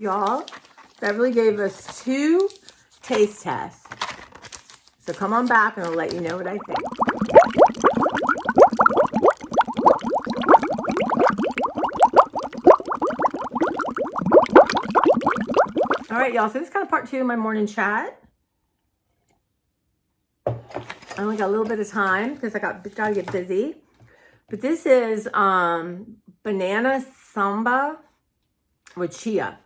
Y'all, Beverly gave us 2 taste tests. So come on back and I'll let you know what I think. All right, y'all. So this is kind of part 2 of my morning chat. I only got a little bit of time because I gotta get busy. But this is banana samba with chia.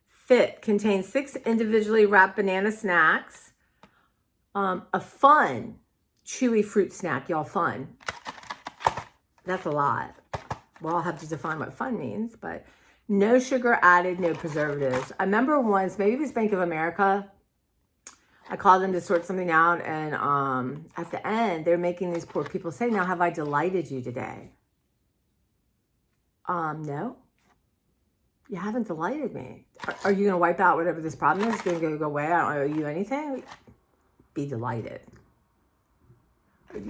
Fit contains 6 individually wrapped banana snacks. A fun chewy fruit snack, y'all. Fun. That's a lot. Well, I'll have to define what fun means, but no sugar added, no preservatives. I remember once, maybe it was Bank of America, I called them to sort something out, and at the end, they're making these poor people say, now, have I delighted you today? No. You haven't delighted me. Are you going to wipe out whatever this problem is? It's going to go away? I don't owe you anything? Be delighted.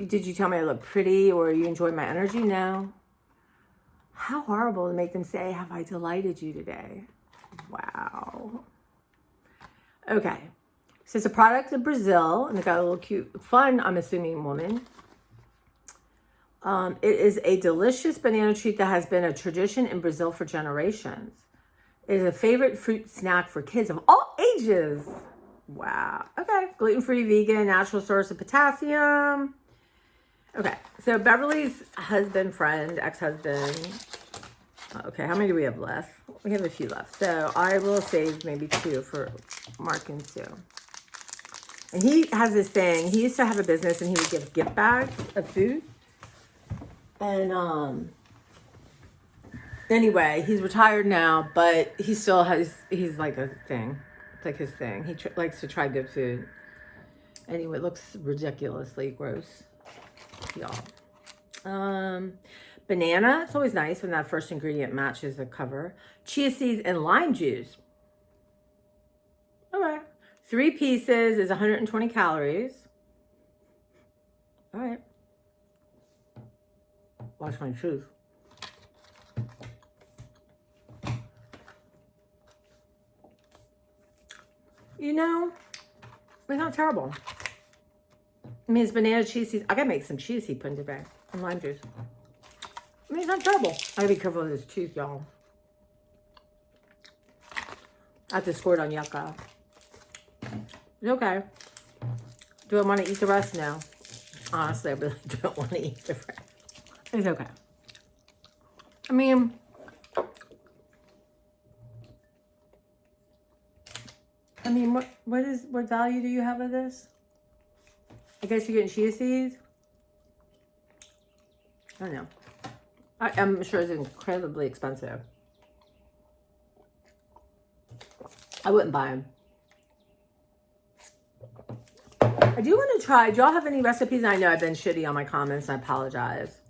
Did you tell me I look pretty or you enjoy my energy? No. How horrible to make them say, have I delighted you today? Wow. Okay. So it's a product of Brazil, and they got a little cute, fun, I'm assuming, woman. It is a delicious banana treat that has been a tradition in Brazil for generations. It is a favorite fruit snack for kids of all ages. Wow. Okay. Gluten-free, vegan, natural source of potassium. Okay. So Beverly's husband, friend, ex-husband. Okay. How many do we have left? We have a few left. So I will save maybe 2 for Mark and Sue. And he has this thing. He used to have a business and he would give gift bags of food. And anyway, he's retired now, but he still has, he's like a thing. It's like his thing. He likes to try good food. Anyway, it looks ridiculously gross, y'all. Banana, it's always nice when that first ingredient matches the cover. Chia seeds and lime juice. Okay. 3 pieces is 120 calories. All right. Watch my shoes. You know, it's not terrible. I mean, it's banana chia seeds. I gotta make some chia seed pudding today and lime juice. I mean, it's not terrible. I gotta be careful with this tooth, y'all. I have to squirt on yucca. It's okay. Do I want to eat the rest? No. Honestly, I really don't want to eat the rest. It's okay. I mean, what value do you have of this? I guess you're getting chia seeds. I don't know. I'm sure it's incredibly expensive. I wouldn't buy them. I do want to try. Do y'all have any recipes? I know I've been shitty on my comments, and I apologize.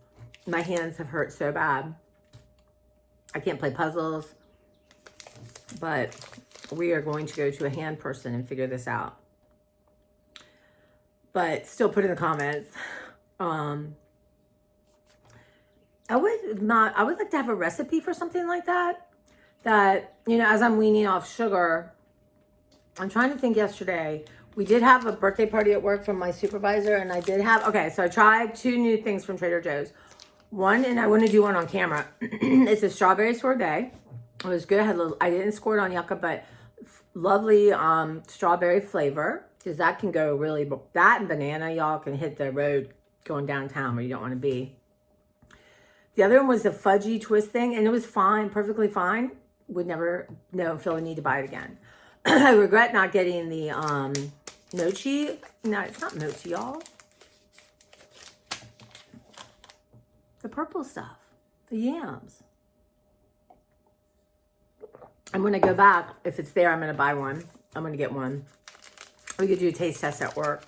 My hands have hurt so bad. I can't play puzzles, but we are going to go to a hand person and figure this out. But still put in the comments. I would like to have a recipe for something like that. That, you know, as I'm weaning off sugar, I'm trying to think yesterday. We did have a birthday party at work from my supervisor, and I did have, okay, so I tried 2 new things from Trader Joe's. One, and I want to do one on camera. It's a strawberry sorbet. It was good. I didn't squirt on yucca, but lovely strawberry flavor. Because that can go really, that and banana, y'all can hit the road going downtown where you don't want to be. The other one was the fudgy twist thing, and it was fine, perfectly fine. Would never feel a need to buy it again. I regret not getting the mochi. No, it's not mochi, y'all. The purple stuff, the yams. And when I go back, if it's there, I'm going to buy one. I'm going to get one. We could do a taste test at work.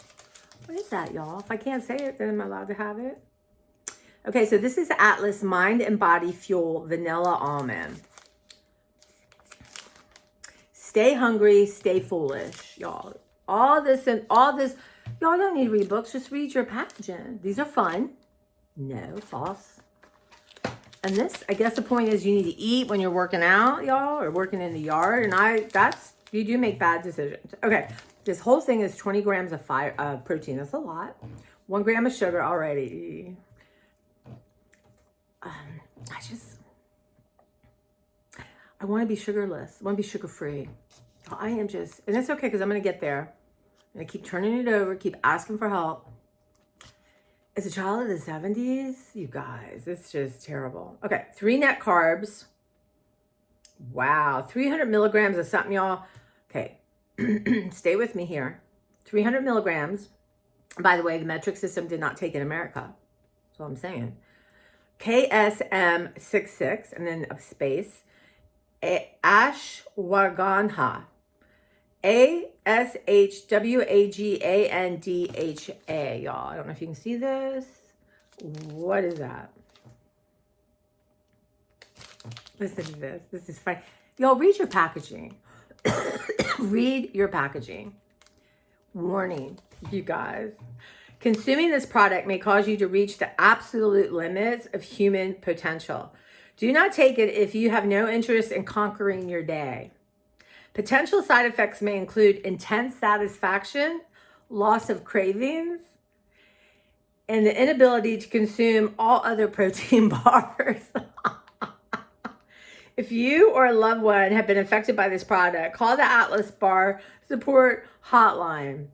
What is that, y'all? If I can't say it, then I'm allowed to have it. Okay, so this is Atlas Mind and Body Fuel Vanilla Almond. Stay hungry, stay foolish, y'all. All this, y'all don't need to read books. Just read your packaging. These are fun. No, false. And this, I guess the point is you need to eat when you're working out, y'all, or working in the yard. And you do make bad decisions. Okay, this whole thing is 20 grams of protein. That's a lot. 1 gram of sugar already. I want to be sugarless. I want to be sugar-free. I am just, and it's okay because I'm going to get there. I'm going to keep turning it over, keep asking for help. As a child of the 70s, you guys, it's just terrible. Okay, 3 net carbs. Wow, 300 milligrams of something, y'all. Okay, stay with me here. 300 milligrams. By the way, the metric system did not take in America. That's what I'm saying. KSM66, and then a space. Ashwagandha. ASHWAGANDHA, y'all. I don't know if you can see this. What is that? Listen to this. This is fine. Y'all, read your packaging. Read your packaging. Warning, you guys. Consuming this product may cause you to reach the absolute limits of human potential. Do not take it if you have no interest in conquering your day. Potential side effects may include intense satisfaction, loss of cravings, and the inability to consume all other protein bars. If you or a loved one have been affected by this product, call the Atlas Bar Support Hotline.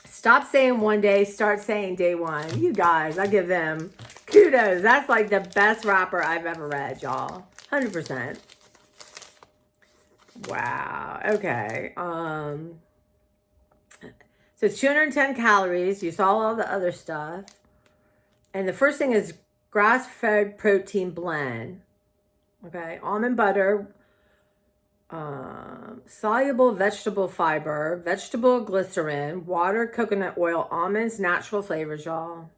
Stop saying one day, start saying day one. You guys, I give them kudos. That's like the best rapper I've ever read, y'all. 100%. Wow. Okay. So it's 210 calories. You saw all the other stuff. And the first thing is grass-fed protein blend. Okay. Almond butter, soluble vegetable fiber, vegetable glycerin, water, coconut oil, almonds, natural flavors, y'all.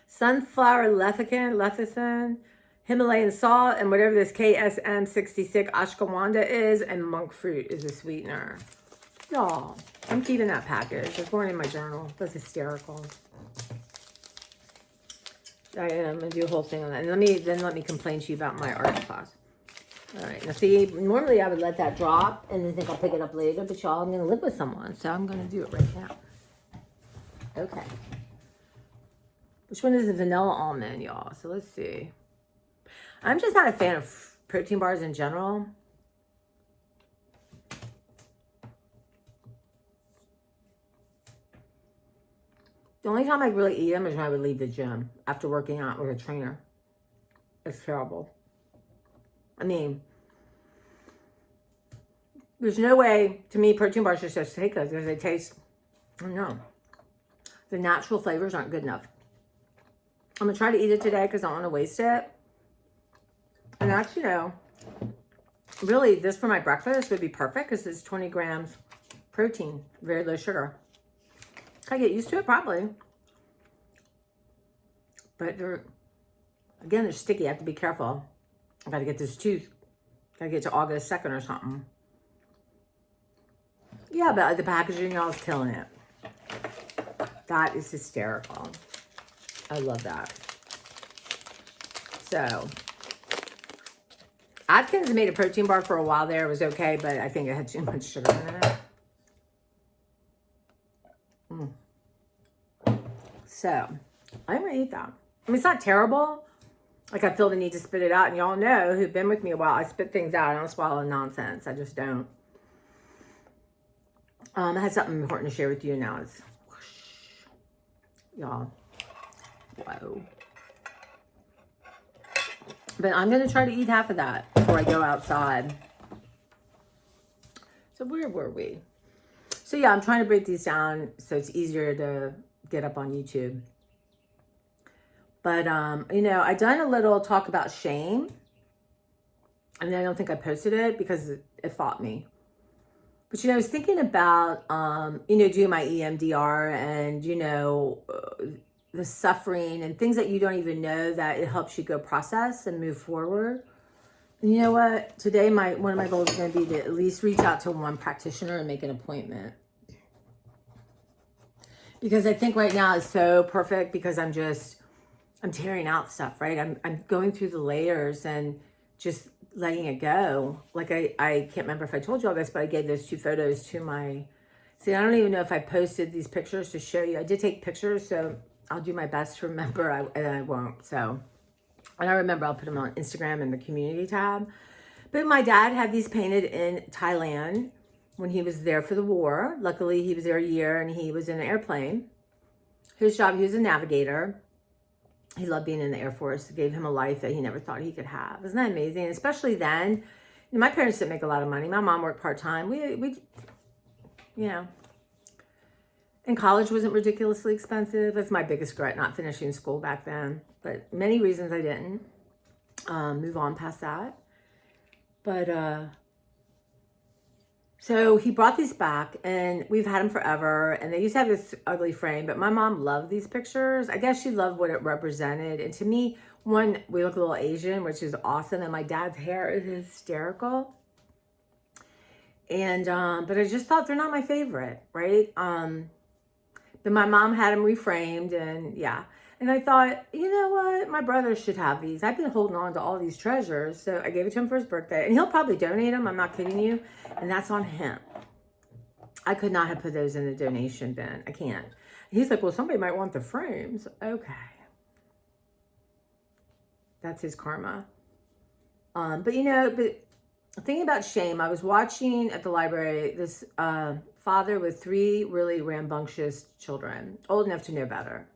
Sunflower lecithin, Himalayan salt, and whatever this KSM66 ashwagandha is, and monk fruit is a sweetener. Y'all, I'm keeping that package. It's going in my journal. That's hysterical. I'm gonna do a whole thing on that. And let me complain to you about my art class. All right, now see, normally I would let that drop and then think I'll pick it up later, but y'all, I'm gonna live with someone, so I'm gonna do it right now. Okay. Which one is the vanilla almond, y'all? So let's see. I'm just not a fan of protein bars in general. The only time I really eat them is when I would leave the gym after working out with a trainer. It's terrible. I mean, there's no way, to me, protein bars are supposed to take those because they taste, I don't know. The natural flavors aren't good enough. I'm going to try to eat it today because I don't want to waste it. And that's, you know, really, this for my breakfast would be perfect because it's 20 grams protein, very low sugar. Can I get used to it? Probably. But they're sticky. I have to be careful. I got to get this tooth. Got to get to August 2nd or something. Yeah, but the packaging, y'all, is killing it. That is hysterical. I love that. So, Atkins made a protein bar for a while there. It was okay, but I think it had too much sugar in it. So, I'm going to eat that. I mean, it's not terrible. Like, I feel the need to spit it out. And y'all know, who've been with me a while, I spit things out. I don't swallow nonsense. I just don't. I had something important to share with you now. It's whoosh. Y'all. Whoa. But I'm going to try to eat half of that before I go outside. So where were we? So yeah, I'm trying to break these down so it's easier to get up on YouTube. But, you know, I done a little talk about shame. And I don't think I posted it because it fought me. But, you know, I was thinking about, you know, doing my EMDR and, you know, the suffering and things that you don't even know that it helps you go process and move forward. And you know what? Today, one of my goals is going to be to at least reach out to one practitioner and make an appointment. Because I think right now is so perfect because I'm I'm tearing out stuff, right? I'm going through the layers and just letting it go. Like I can't remember if I told you all this, but I gave those 2 photos to my, see, I don't even know if I posted these pictures to show you. I did take pictures, so I'll do my best to remember, and I won't. So, and I remember I'll put them on Instagram in the community tab. But my dad had these painted in Thailand when he was there for the war. Luckily, he was there a year and he was in an airplane. His job, he was a navigator. He loved being in the Air Force. It gave him a life that he never thought he could have. Isn't that amazing? Especially then, you know, my parents didn't make a lot of money. My mom worked part-time. We, you know, and college wasn't ridiculously expensive. That's my biggest regret, not finishing school back then. But many reasons I didn't move on past that. But, so he brought these back and we've had them forever. And they used to have this ugly frame, but my mom loved these pictures. I guess she loved what it represented. And to me, one, we look a little Asian, which is awesome. And my dad's hair is hysterical. And, but I just thought they're not my favorite, right? But my mom had them reframed and yeah. And I thought, you know what? My brother should have these. I've been holding on to all these treasures. So I gave it to him for his birthday. And he'll probably donate them. I'm not kidding you. And that's on him. I could not have put those in the donation bin. I can't. He's like, well, somebody might want the frames. Okay. That's his karma. But, you know, but thinking about shame, I was watching at the library this father with 3 really rambunctious children, old enough to know better.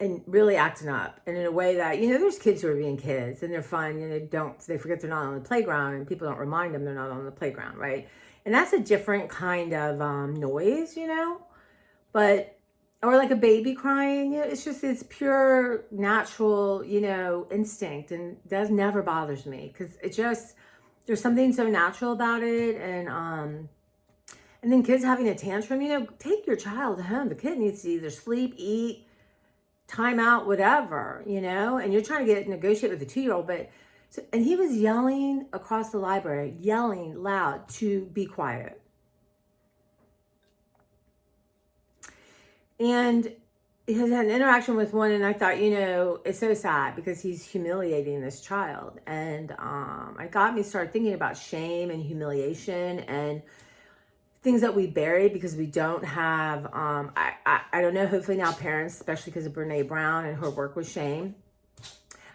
And really acting up, and in a way that, you know, there's kids who are being kids and they're fun and they forget they're not on the playground and people don't remind them they're not on the playground, right? And that's a different kind of noise, you know, but, or like a baby crying, you know, it's pure natural, you know, instinct, and that never bothers me because it just, there's something so natural about it. And then kids having a tantrum, you know, take your child home. The kid needs to either sleep, eat, time out, whatever, you know, and you're trying to negotiate with a 2-year-old, but, so, and he was yelling across the library, yelling loud to be quiet. And he had an interaction with one, and I thought, you know, it's so sad because he's humiliating this child. And it got me started thinking about shame and humiliation and things that we bury because we don't have, I don't know, hopefully now parents, especially because of Brene Brown and her work with shame.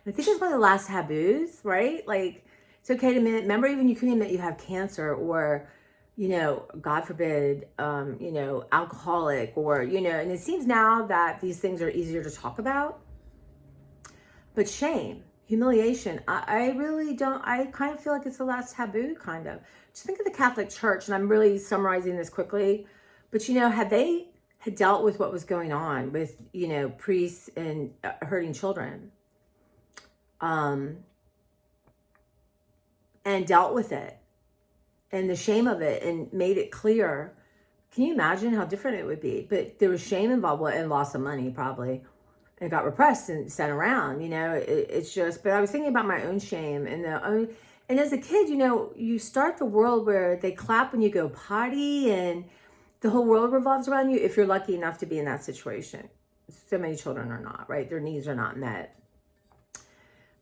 I think it's one of the last taboos, right? Like, it's okay to admit, remember even you couldn't admit you have cancer or, you know, God forbid, you know, alcoholic or, you know, and it seems now that these things are easier to talk about. But shame, humiliation, I really don't, I kind of feel like it's the last taboo, kind of. Just think of the Catholic Church, and I'm really summarizing this quickly, but you know, had dealt with what was going on with, you know, priests and hurting children, and dealt with it and the shame of it and made it clear, can you imagine how different it would be? But there was shame involved and loss of money probably. And got repressed and sent around, you know, it's just, but I was thinking about my own shame and as a kid, you know, you start the world where they clap when you go potty and the whole world revolves around you if you're lucky enough to be in that situation. So many children are not, right? Their needs are not met.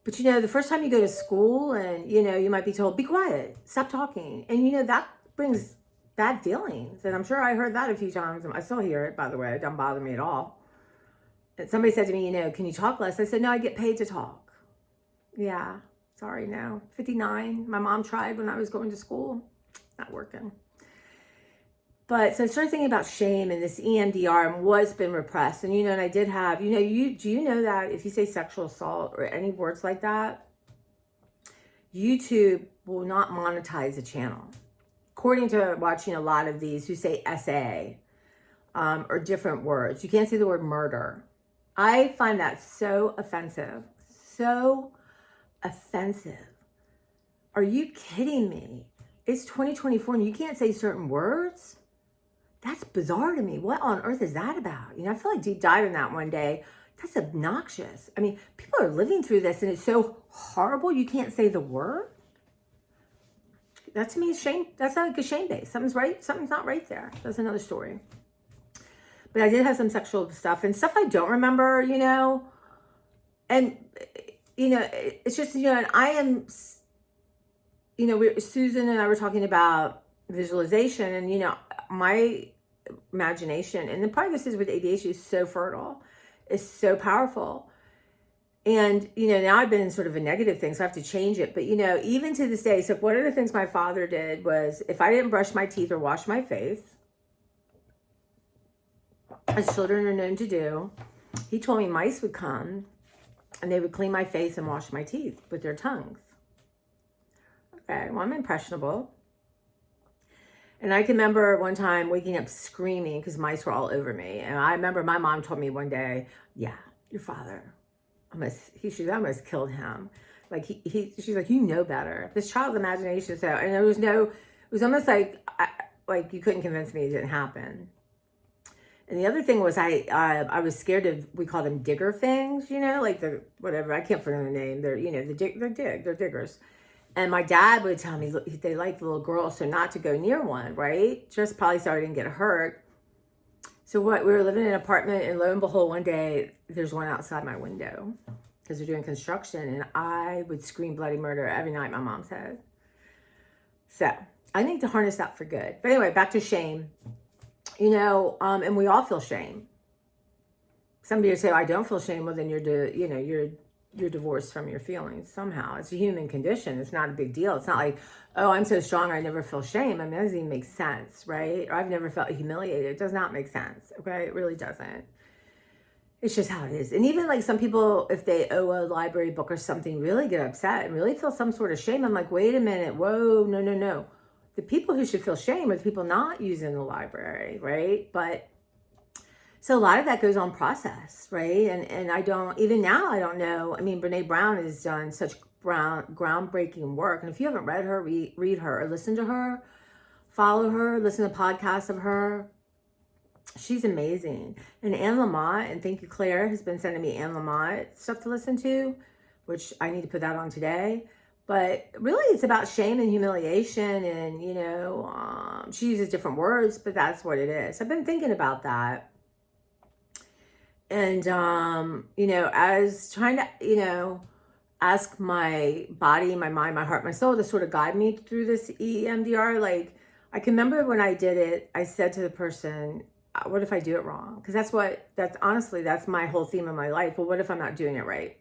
But, you know, the first time you go to school and, you know, you might be told, be quiet, stop talking. And, you know, that brings bad feelings. And I'm sure I heard that a few times. I still hear it, by the way. It doesn't bother me at all. And somebody said to me, you know, can you talk less? I said, no, I get paid to talk. Yeah. Sorry, no. 59. My mom tried when I was going to school. Not working. But so I started thinking about shame and this EMDR and what's been repressed. And, you know, and I did have, you know, do you know that if you say sexual assault or any words like that, YouTube will not monetize a channel. According to watching a lot of these who say SA or different words, you can't say the word murder. I find that so offensive. So offensive. Are you kidding me? It's 2024 and you can't say certain words? That's bizarre to me. What on earth is that about? You know, I feel like deep diving that one day. That's obnoxious. I mean, people are living through this and it's so horrible you can't say the word. That to me is shame. That's not like a shame base. Something's right. Something's not right there. That's another story. But I did have some sexual stuff and stuff I don't remember, and, it's just, and I am, Susan and I were talking about visualization, and, my imagination, and the part of this is with ADHD, is so fertile, is so powerful. And, now I've been in sort of a negative thing, so I have to change it. But, even to this day, so one of the things my father did was, if I didn't brush my teeth or wash my face, as children are known to do, he told me mice would come and they would clean my face and wash my teeth with their tongues. Okay, well, I'm impressionable. And I can remember one time waking up screaming because mice were all over me. And I remember my mom told me one day, yeah, your father, she almost killed him. Like she's like, better. This child's imagination. So, and it was almost like you couldn't convince me it didn't happen. And the other thing was I was scared of, we call them digger things, like the, whatever, I can't forget the name. They're, they're diggers. And my dad would tell me they like little girls, so not to go near one, right? Just probably so I didn't get hurt. So we were living in an apartment, and lo and behold, one day there's one outside my window because they're doing construction, and I would scream bloody murder every night, my mom said. So I need to harness that for good. But anyway, back to shame. And we all feel shame. Somebody would say, I don't feel shame. Well, then you're divorced from your feelings somehow. It's a human condition. It's not a big deal. It's not like, oh, I'm so strong, I never feel shame. I mean, that doesn't even make sense, right? Or I've never felt humiliated. It does not make sense, okay? It really doesn't. It's just how it is. And even like some people, if they owe a library book or something, really get upset and really feel some sort of shame. I'm like, wait a minute. Whoa, no. The people who should feel shame are the people not using the library, right? But so a lot of that goes on process, right? And I don't, even now, I don't know. I mean, Brene Brown has done such groundbreaking work. And if you haven't read her, read her or listen to her, follow her, listen to podcasts of her. She's amazing. And Anne Lamott, and thank you, Claire, has been sending me Anne Lamott stuff to listen to, which I need to put that on today. But really, it's about shame and humiliation, and, she uses different words, but that's what it is. I've been thinking about that. And, as trying to, ask my body, my mind, my heart, my soul to sort of guide me through this EMDR. Like, I can remember when I did it, I said to the person, what if I do it wrong? Because that's my whole theme of my life. Well, what if I'm not doing it right?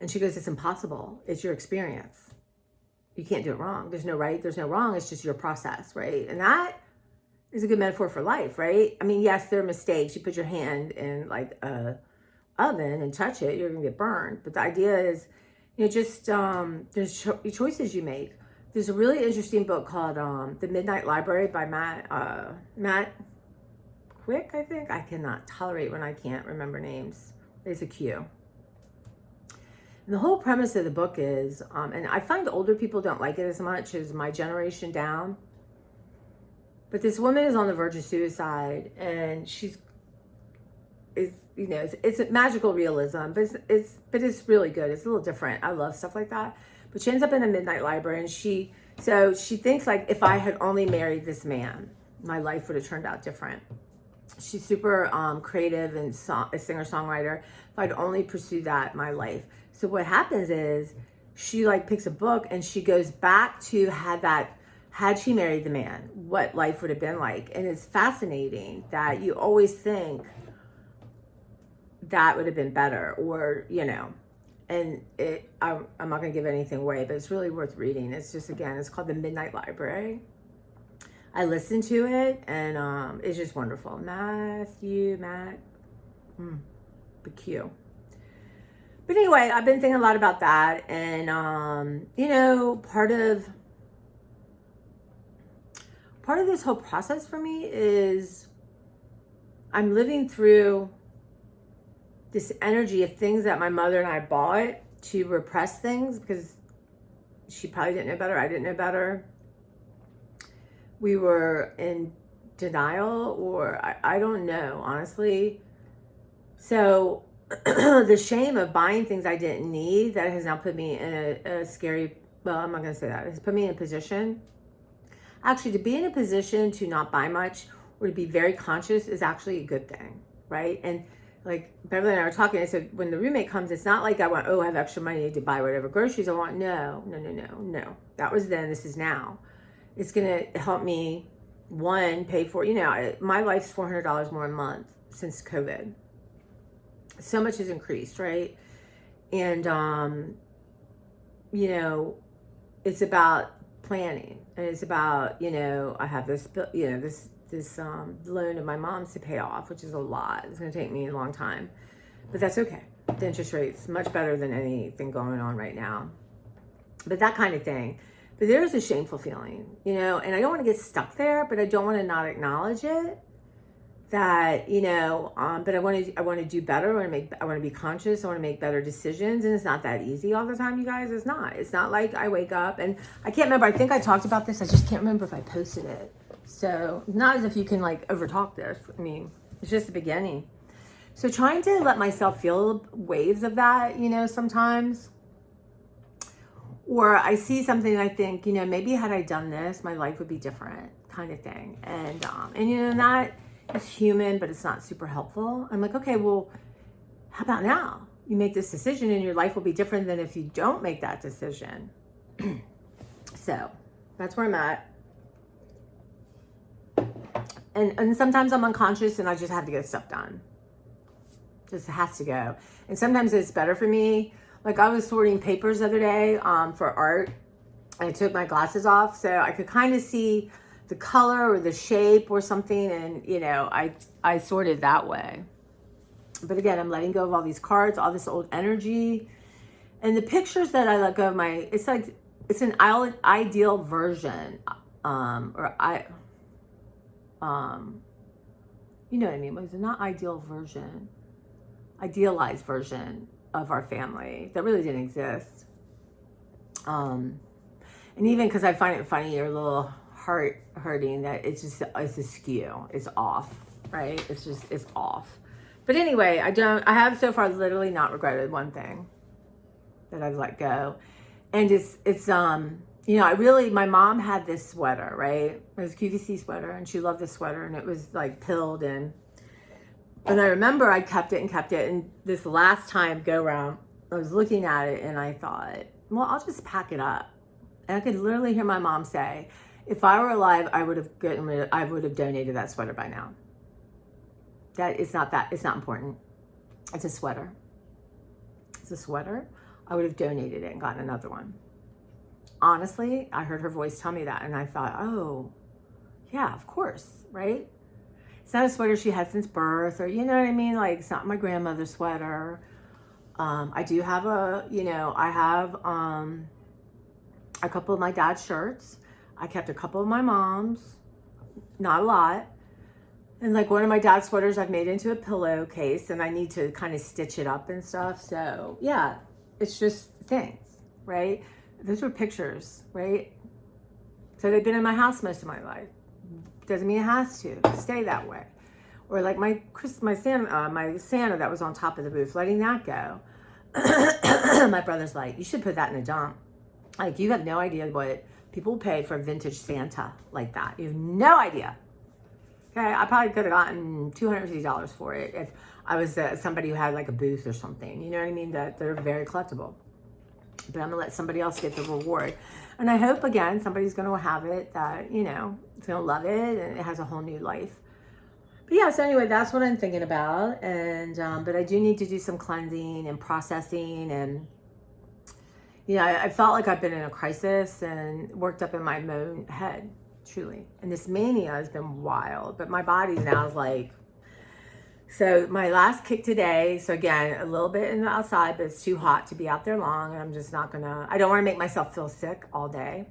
And she goes, it's impossible. It's your experience. You can't do it wrong. There's no right, there's no wrong. It's just your process, right? And that is a good metaphor for life, right? I mean, yes, there are mistakes. You put your hand in like a oven and touch it, you're gonna get burned. But the idea is, just there's choices you make. There's a really interesting book called The Midnight Library by Matt Quick, I think. I cannot tolerate when I can't remember names. There's a Q. And the whole premise of the book is, and I find older people don't like it as much as my generation down, but this woman is on the verge of suicide, and it's a magical realism, but it's really good. It's a little different. I love stuff like that. But she ends up in a midnight library, and she thinks like, if I had only married this man, my life would have turned out different. She's super creative and a singer-songwriter. If I'd only pursued that, my life. So what happens is she like picks a book and she goes back to had she married the man, what life would have been like. And it's fascinating that you always think that would have been better, or, and I'm not going to give anything away, but it's really worth reading. It's just, again, it's called The Midnight Library. I listened to it, and it's just wonderful. Matt, the Q. But anyway, I've been thinking a lot about that, and part of this whole process for me is I'm living through this energy of things that my mother and I bought to repress things because she probably didn't know better. I didn't know better. We were in denial, or I don't know, honestly. So the shame of buying things I didn't need, that has now put me in a scary, well, I'm not going to say that. It's put me in a position, actually, to be in a position to not buy much, or to be very conscious is actually a good thing, right? And like Beverly and I were talking, I said, when the roommate comes, it's not like I want, oh, I have extra money to buy whatever groceries I want. No. That was then, this is now. It's going to help me, one, pay for, my life's $400 more a month since COVID. So much has increased, right? And, it's about planning, and it's about, I have this, this loan of my mom's to pay off, which is a lot. It's going to take me a long time, but that's okay. The interest rate's much better than anything going on right now, but that kind of thing. But there's a shameful feeling, and I don't want to get stuck there, but I don't want to not acknowledge it. That, but I want to do better. I want to be conscious. I want to make better decisions. And it's not that easy all the time, you guys. It's not like I wake up and I can't remember. I think I talked about this. I just can't remember if I posted it. So not as if you can like overtalk this. I mean, it's just the beginning. So trying to let myself feel waves of that, sometimes. Or I see something and I think, maybe had I done this, my life would be different, kind of thing. And that is human, but it's not super helpful. I'm like, okay, well, how about now? You make this decision and your life will be different than if you don't make that decision. So that's where I'm at. And sometimes I'm unconscious and I just have to get stuff done. Just has to go. And sometimes it's better for me. Like I was sorting papers the other day for art. I took my glasses off so I could kind of see the color or the shape or something. And, I sorted that way. But again, I'm letting go of all these cards, all this old energy. And the pictures that I let go of it's an ideal version. You know what I mean? It's not ideal version, idealized version of our family that really didn't exist. And even because I find it funny or a little heart hurting that it's askew, it's off, right? It's off. But anyway, I have so far literally not regretted one thing that I've let go. And my mom had this sweater, right? It was a QVC sweater and she loved this sweater and it was like pilled and I remember I kept it. And this last time go round, I was looking at it and I thought, well, I'll just pack it up. And I could literally hear my mom say, if I were alive, I would have donated that sweater by now. It's not important. It's a sweater. I would have donated it and gotten another one. Honestly, I heard her voice tell me that and I thought, oh, yeah, of course, right? It's not a sweater she had since birth or, you know what I mean? Like, it's not my grandmother's sweater. I do have I have a couple of my dad's shirts. I kept a couple of my mom's, not a lot. And like one of my dad's sweaters I've made into a pillowcase and I need to kind of stitch it up and stuff. So yeah, it's just things, right? Those were pictures, right? So they've been in my house most of my life. Doesn't mean it has to stay that way. Or like my Santa that was on top of the roof, letting that go. My brother's like, you should put that in a dump. Like, you have no idea what people pay for a vintage Santa like that. You have no idea. Okay, I probably could have gotten $250 for it if I was somebody who had like a booth or something. You know what I mean? That they're very collectible. But I'm gonna let somebody else get the reward. And I hope, again, somebody's gonna have it that, it's gonna love it and it has a whole new life. But yeah, so anyway, that's what I'm thinking about. And, but I do need to do some cleansing and processing. And, I felt like I've been in a crisis and worked up in my own head, truly. And this mania has been wild, but my body now is like, so my last kick today, so again, a little bit in the outside, but it's too hot to be out there long. And I'm just not I don't want to make myself feel sick all day.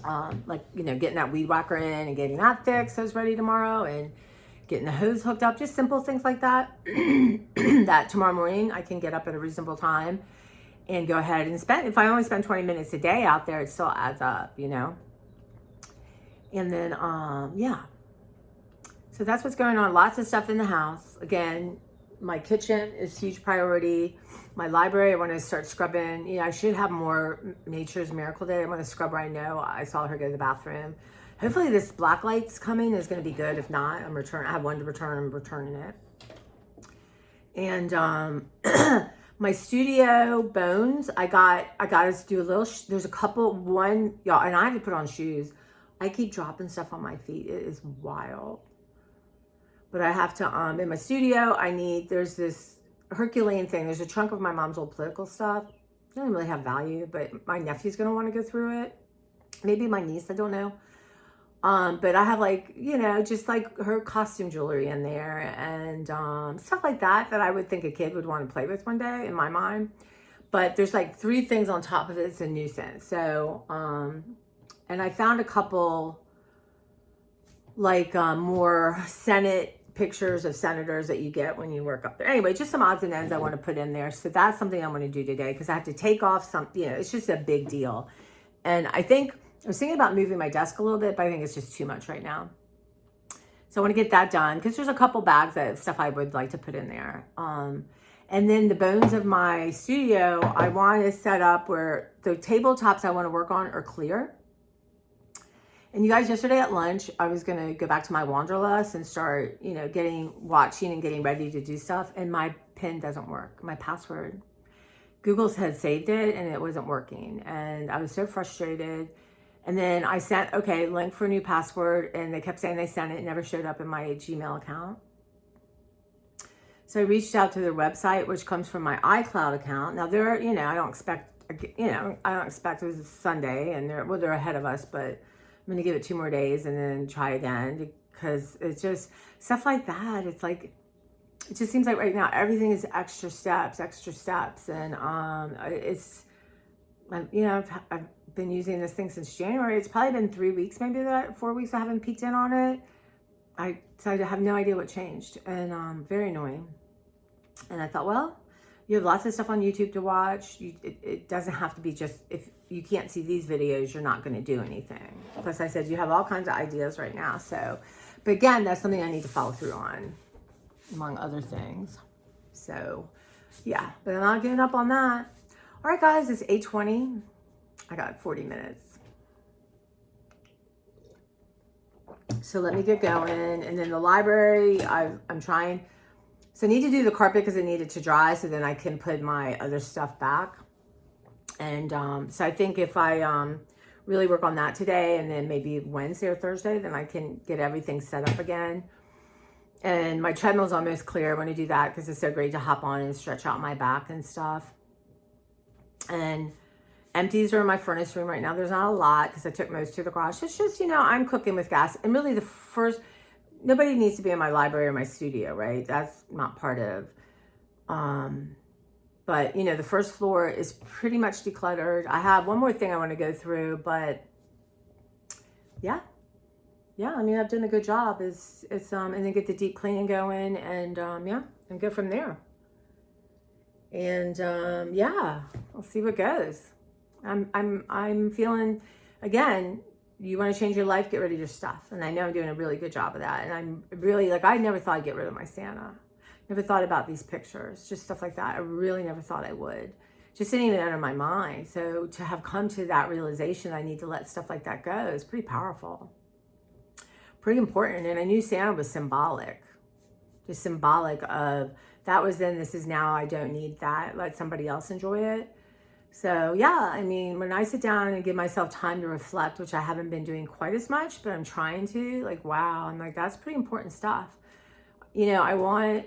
Getting that weed whacker in and getting that fixed so it's ready tomorrow and getting the hose hooked up, just simple things like that. That tomorrow morning I can get up at a reasonable time and go ahead and if I only spend 20 minutes a day out there, it still adds up, And then, yeah. So that's what's going on. Lots of stuff in the house. Again, my kitchen is huge priority. My library, I want to start scrubbing. You know, I should have more Nature's Miracle Day. I want to scrub right now. I saw her go to the bathroom. Hopefully this black light's coming is going to be good. If not, I'm returning. I have one to return. I'm returning it. And my studio bones, I got to do a little, there's a couple, one, y'all, and I have to put on shoes. I keep dropping stuff on my feet. It is wild. But I have to, in my studio, there's this Herculean thing. There's a chunk of my mom's old political stuff. It doesn't really have value, but my nephew's going to want to go through it. Maybe my niece, I don't know. But I have like, you know, just like her costume jewelry in there and stuff like that I would think a kid would want to play with one day in my mind. But there's like 3 things on top of it. It's a nuisance. So, and I found a couple like more Senate pictures of senators that you get when you work up there. Anyway, just some odds and ends I want to put in there. So that's something I'm going to do today because I have to take off some, you know, it's just a big deal. And I was thinking about moving my desk a little bit, but I think it's just too much right now. So I want to get that done because there's a couple bags of stuff I would like to put in there. And then the bones of my studio, I want to set up where the tabletops I want to work on are clear. And you guys, yesterday at lunch, I was going to go back to my Wanderlust and start, you know, watching and getting ready to do stuff. And my pin doesn't work. My password. Google had saved it and it wasn't working. And I was so frustrated. And then I sent, link for a new password. And they kept saying they sent it. It never showed up in my Gmail account. So I reached out to their website, which comes from my iCloud account. Now they're, you know, I don't expect it was a Sunday and they're ahead of us, but I'm going to give it 2 more days and then try again because it's just stuff like that. It's like, it just seems like right now everything is extra steps. And you know, I've been using this thing since January. It's probably been 3 weeks, maybe 4 weeks I haven't peeked in on it. So I have no idea what changed and very annoying. And I thought, well, you have lots of stuff on YouTube to watch. It doesn't have to be just, if you can't see these videos, you're not going to do anything. Plus I said, you have all kinds of ideas right now. So, but again, that's something I need to follow through on, among other things. So yeah, but I'm not giving up on that. All right, guys, it's 8:20. I got 40 minutes. So let me get going. And then the library, I'm trying. So I need to do the carpet because it needed to dry so then I can put my other stuff back. And so I think if I really work on that today and then maybe Wednesday or Thursday, then I can get everything set up again. And my treadmill's almost clear. I want to do that because it's so great to hop on and stretch out my back and stuff. And empties are in my furnace room right now. There's not a lot because I took most to the garage. It's just, you know, I'm cooking with gas. And really nobody needs to be in my library or my studio, right? That's not part of, but you know, the first floor is pretty much decluttered. I have one more thing I want to go through, but yeah, I mean, I've done a good job. And then get the deep cleaning going and, yeah, and go from there. And, yeah, we'll see what goes. I'm feeling, again, you want to change your life, get rid of your stuff. And I know I'm doing a really good job of that. And I'm really, like, I never thought I'd get rid of my Santa. Never thought about these pictures, just stuff like that. I really never thought I would. Just didn't even enter my mind. So to have come to that realization, I need to let stuff like that go is pretty powerful. Pretty important. And I knew Santa was symbolic. Just symbolic of, that was then, this is now, I don't need that. Let somebody else enjoy it. So yeah, I mean, when I sit down and give myself time to reflect, which I haven't been doing quite as much, but I'm trying to, like, wow, I'm like, that's pretty important stuff. You know, I want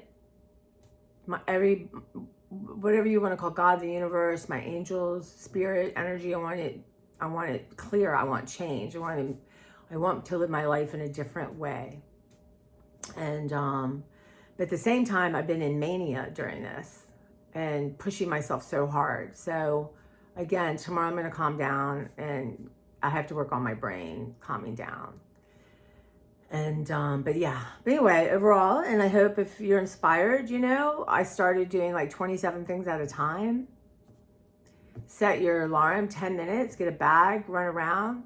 whatever you want to call God, the universe, my angels, spirit, energy, I want it clear. I want change. I want to live my life in a different way. And, but at the same time, I've been in mania during this and pushing myself so hard. So again, tomorrow I'm going to calm down and I have to work on my brain calming down. And, but yeah, but anyway, overall, and I hope if you're inspired, you know, I started doing like 27 things at a time. Set your alarm, 10 minutes, get a bag, run around.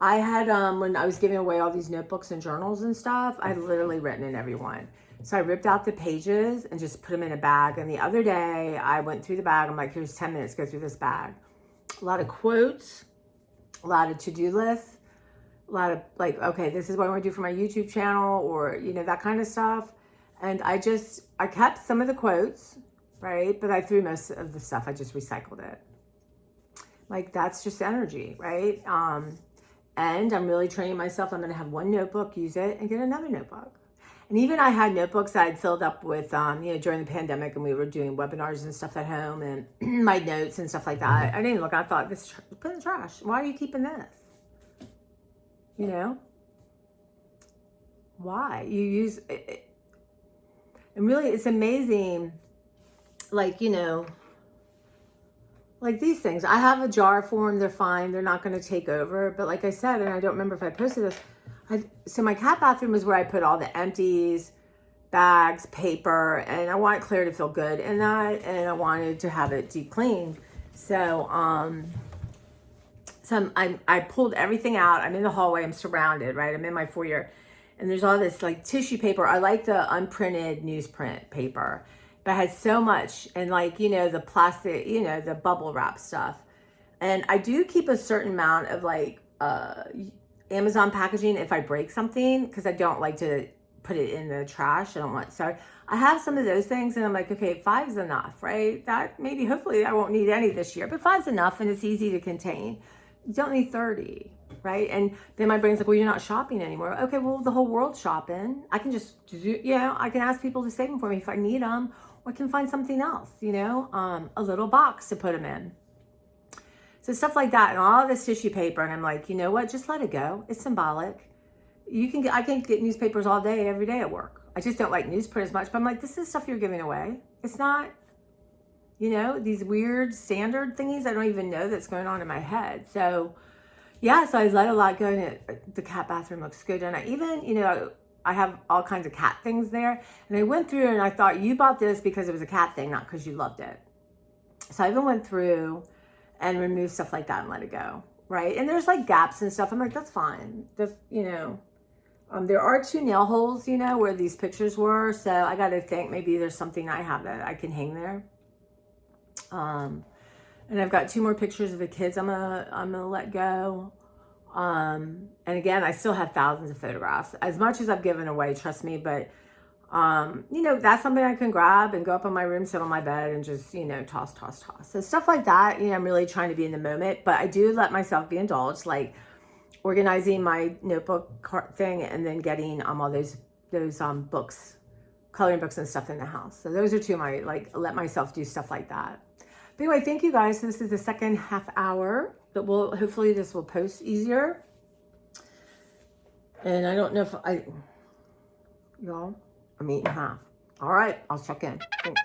I had, when I was giving away all these notebooks and journals and stuff, I had literally written in every one. So I ripped out the pages and just put them in a bag. And the other day I went through the bag. I'm like, here's 10 minutes, go through this bag. A lot of quotes, a lot of to-do lists, a lot of like, okay, this is what I want to do for my YouTube channel, or, you know, that kind of stuff. And I kept some of the quotes, right? But I threw most of the stuff. I just recycled it. Like, that's just energy, right? And I'm really training myself. I'm going to have one notebook, use it, and get another notebook. And even I had notebooks that I'd filled up with, you know, during the pandemic, and we were doing webinars and stuff at home, and my notes and stuff like that. I didn't look. I thought, this, put in the trash. Why are you keeping this? You know? Why? You use it. And really, it's amazing, like, you know, like these things. I have a jar for them. They're fine. They're not going to take over. But like I said, and I don't remember if I posted this, so my cat bathroom is where I put all the empties, bags, paper, and I want Claire to feel good in that, and I wanted to have it deep cleaned. So, I pulled everything out. I'm in the hallway. I'm surrounded, right? I'm in my foyer, and there's all this like tissue paper. I like the unprinted newsprint paper, but it has so much, and like, you know, the plastic, you know, the bubble wrap stuff. And I do keep a certain amount of like, Amazon packaging if I break something, because I don't like to put it in the trash. I don't want, so I have some of those things, and I'm like, okay, 5's enough, right? That maybe, hopefully I won't need any this year, but 5's enough, and it's easy to contain. You don't need 30, right? And then my brain's like, well, you're not shopping anymore. Okay, well, the whole world's shopping. I can just do, you know, I can ask people to save them for me if I need them, or I can find something else, you know, a little box to put them in. So stuff like that, and all this tissue paper, and I'm like, you know what? Just let it go. It's symbolic. I can get newspapers all day, every day at work. I just don't like newsprint as much, but I'm like, this is stuff you're giving away. It's not, you know, these weird standard thingies I don't even know that's going on in my head. So yeah, so I let a lot go, and the cat bathroom looks good. And I even, you know, I have all kinds of cat things there. And I went through and I thought, you bought this because it was a cat thing, not because you loved it. So I even went through and remove stuff like that and let it go, right? And there's like gaps and stuff. I'm like, that's fine. That's, you know, there are 2 nail holes, you know, where these pictures were. So I got to think maybe there's something I have that I can hang there. And I've got 2 more pictures of the kids I'm gonna let go. And again, I still have thousands of photographs, as much as I've given away, trust me, but you know, that's something I can grab and go up in my room, sit on my bed, and just, you know, toss. So stuff like that, you know, I'm really trying to be in the moment, but I do let myself be indulged, like organizing my notebook thing, and then getting all those books, coloring books and stuff in the house. So those are 2 of my, like, let myself do stuff like that. But anyway, thank you guys. So this is the second half hour, but hopefully this will post easier. And I don't know if y'all, I'm eating half. All right, I'll check in. Thanks.